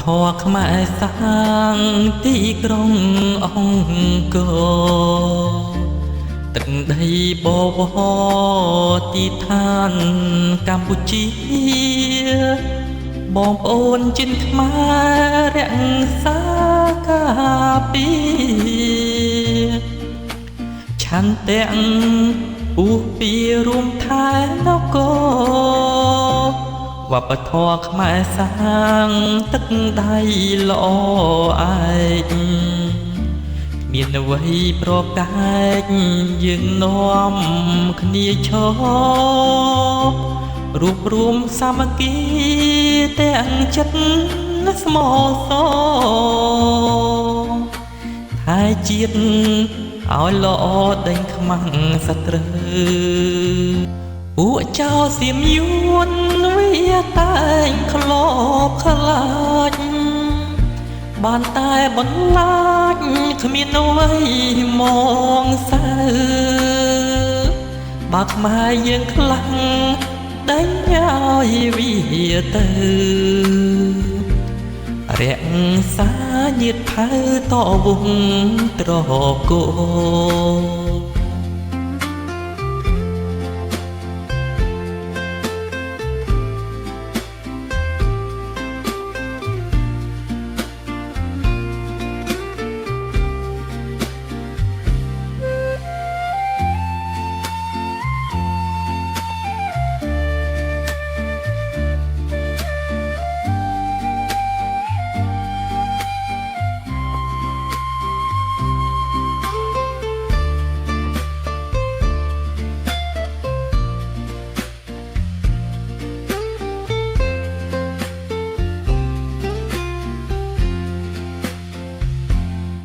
ធម៌ខ្មែរសាងទីក្រុងអង្គរទឹកដីបវរទីឋានកម្ពុជាបងប្អូនជនខ្មែររក្សាការពារឆន្ទៈពុះពីរួមថែនគរវប្បធម៌ខ្មែរសាងទឹកដៃល្អឯកមានអ្វីប្រកែកយើងនាំគ្នាឈររួបរួមសាមគ្គីទាំងចិត្តស្មោះសរថែជាតិឲ្យល្អដេញខ្មាំងសត្រូវពួកចោរសៀមយួនវាតែងក្លបខ្លាចបានតែបន្លាចគ្មានអ្វីមកសើបើខ្មែរយើងខ្លាំងដេញឲ្យវាទៅរក្សាញាតិផៅតវងត្រកូល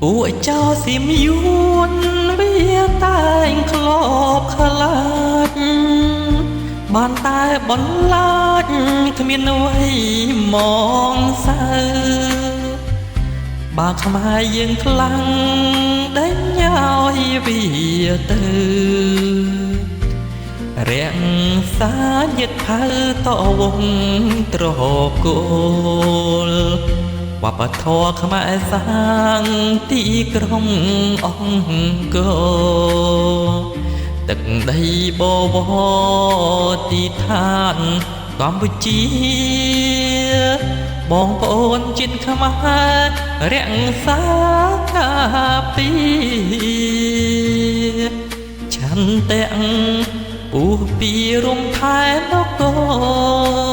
ពួកចោរសៀមយួនវាតែងក្លបខ្លាចបានតែបន្លាចគ្មានអ្វីមកសើបើខ្មែរយើងខ្លាំងដេញឲ្យវាទៅរក្សាញាតិផៅតវងត្រកូលវប្បធម៌ខ្មែរសាងទីក្រុងអង្គរទឹកដីបវរទីឋានកម្ពុជាបងប្អូនជាតិខ្មែររក្សាការពារឆន្ទៈពុះពីរួមថែនគរ